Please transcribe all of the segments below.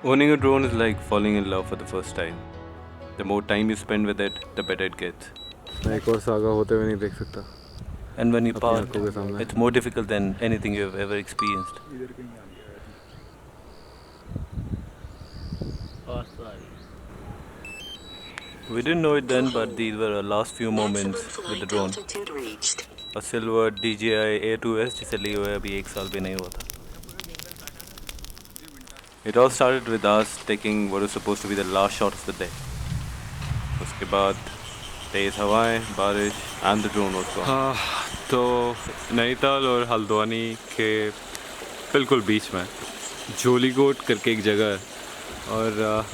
Owning a drone is like falling in love for the first time. The more time you spend with it, the better it gets. मैं एक और saga होते हुए नहीं देख सकता And when you अपनी part, आंखों के सामने। it's more difficult than anything you have ever experienced. We didn't know it then, but these were our last few moments with the drone. A silver DJI A2S जिसे लिए हुए अभी 1 साल भी नहीं हुआ था. It all started with us taking what was supposed to be the last shot of the day. उसके बाद तेज़ हवाएं, बारिश and the drone was gone. हाँ, तो नैनीताल और हल्द्वानी के बिल्कुल बीच में जोलीकोट करके एक जगह है और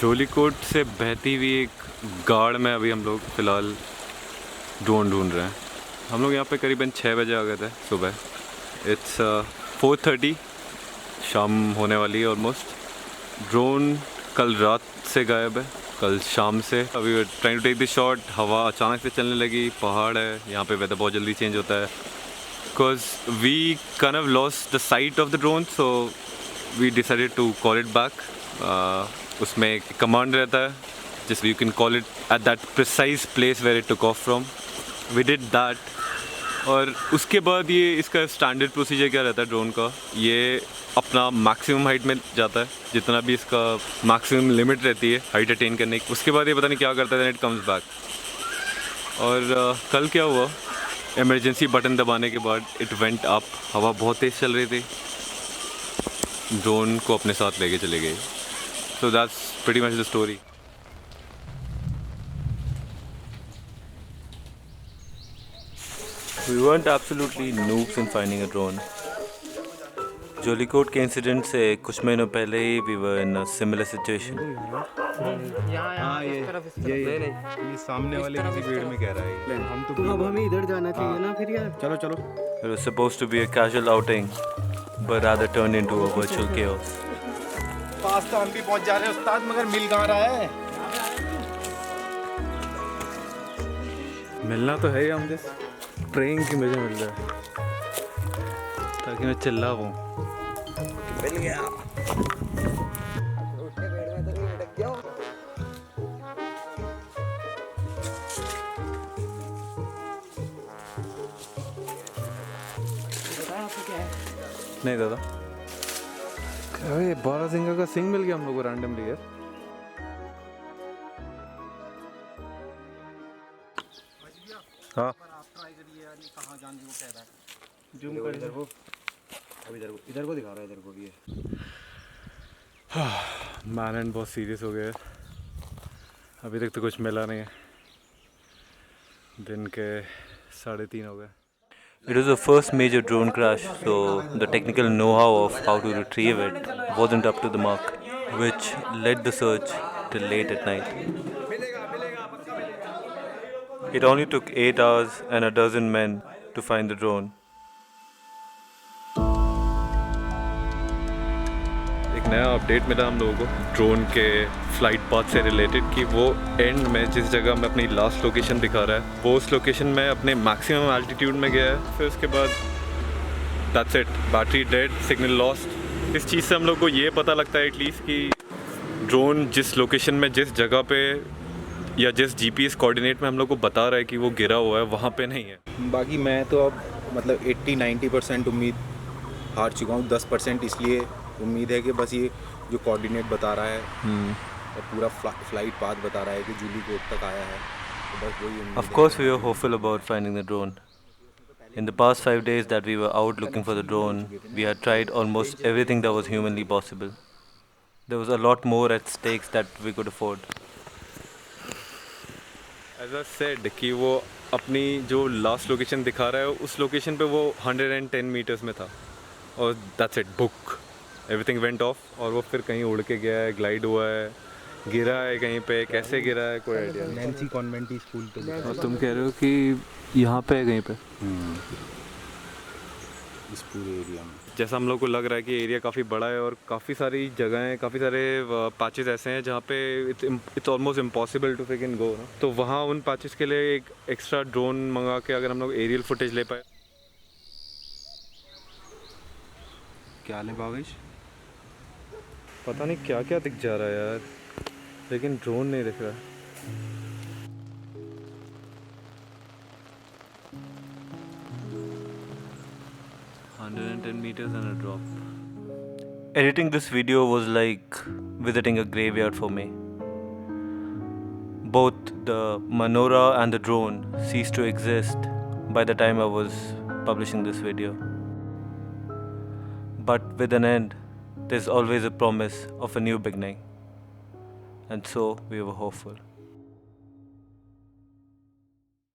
जोलीकोट से बहती हुई एक गाड़ में अभी हम लोग फ़िलहाल ड्रोन ढूंढ रहे हैं। हम लोग यहाँ पे करीबन 6 बजे आ गए थे सुबह। इट्स 4:30, शाम होने वाली है ऑलमोस्ट। ड्रोन कल रात से गायब है, कल शाम से। अभी trying to take this shot, हवा अचानक से चलने लगी, पहाड़ है, यहाँ पे वेदर बहुत जल्दी चेंज होता है। Because we kind of lost the sight of the drone, so we decided to call it back. उसमें एक कमांड रहता है जिस you can call it at that precise place where it took off from. We did that. और उसके बाद ये इसका स्टैंडर्ड प्रोसीजर क्या रहता है ड्रोन का, ये अपना मैक्सिमम हाइट में जाता है, जितना भी इसका मैक्सिमम लिमिट रहती है हाइट अटेन करने की। उसके बाद ये पता नहीं क्या करता है, इट कम्स बैक। और कल क्या हुआ, इमरजेंसी बटन दबाने के बाद इट वेंट अप। हवा बहुत तेज़ चल रही थी, ड्रोन को अपने साथ लेके चले गए। So that's pretty much the story. We weren't absolutely noobs in finding a drone. Jeolikote के इंसिडेंट से कुछ महीनों पहले ही we were in a similar situation. हाँ ये सामने वाले किसी पेड़ में कह रहा है। हम तो अब हमें इधर जाना चाहिए ना फिर यार। चलो चलो। It was supposed to be a casual outing, but rather turned into a virtual chaos. पास तो हम भी पहुंच जा रहे हैं उस्ताद, मगर मिल कहाँ रहा है। मिलना तो है ही, हम जिस प्रेइंग की मुझे मिल जाए ताकि मैं चिल्ला पाऊँ। मिल गया। नहीं दादा, अरे 12 सिंगा का सिंग मिल गया हम लोग को रैंडमली यार। हाँ जूम कर इधर को, अब इधर को दिखा रहा है, इधर को भी है। मैन बहुत सीरियस हो गया है, अभी तक तो कुछ मिला नहीं है। दिन के 3:30 हो गए। it was the first major drone crash, so the technical know-how of how to retrieve it wasn't up to the mark, which led the search till late at night. It only took 8 hours and a dozen men to find the drone. एक नया update मिला हम लोगों को drone के flight path से related कि वो एंड में जिस जगह में अपनी लास्ट लोकेशन दिखा रहा है वो उस लोकेशन में अपने मैक्सिमम एल्टीट्यूड में गया है। फिर उसके बाद that's it, battery dead, signal lost. इस चीज़ से हम लोग को ये पता लगता है एटलीस्ट कि ड्रोन जिस लोकेशन में, जिस जगह पे या जिस जीपीएस कोऑर्डिनेट में हम लोग को बता रहा है कि वो गिरा हुआ है, वहाँ पे नहीं है। बाकी मैं तो अब मतलब 80-90% उम्मीद हार चुका हूँ। 10% इसलिए उम्मीद है कि बस ये जो कोऑर्डिनेट बता रहा है और पूरा फ्लाइट पाथ बता रहा है कि जोलीकोट तक आया है, तो बस वही उम्मीद Of course, we were hopeful about finding the drone. In the past 5 days that we were out looking for the drone, we had tried almost everything that was humanly possible. There was a lot more at stakes that we could afford. As I said कि वो अपनी जो last location दिखा रहा है उस location पे वो 110 मीटर्स में था और that's it, book everything went of. और वो फिर कहीं उड़ के गया है, ग्लाइड हुआ है, गिरा है कहीं पे, कैसे गिरा है कोई आइडिया नहीं। नैन्सी कॉन्वेंट स्कूल पे लिखा और तुम कह रहे हो कि यहाँ पे है कहीं पे इस पूरे एरिया में। जैसा हम लोग को लग रहा है कि एरिया काफ़ी बड़ा है और काफ़ी सारी जगहें, काफ़ी सारे पैचेस ऐसे हैं जहाँ पे it's almost impossible to freaking go ना। तो वहाँ उन पैचेस के लिए एक एक्स्ट्रा ड्रोन मंगा के अगर हम लोग एरियल फुटेज ले पाए। क्या हाल है भावेश? पता नहीं क्या क्या दिख जा रहा है यार, लेकिन ड्रोन नहीं दिख रहा। 110 meters and a drop. Editing this video was like visiting a graveyard for me. Both the Manora and the drone ceased to exist by the time I was publishing this video. But with an end, there's always a promise of a new beginning. And so we were hopeful.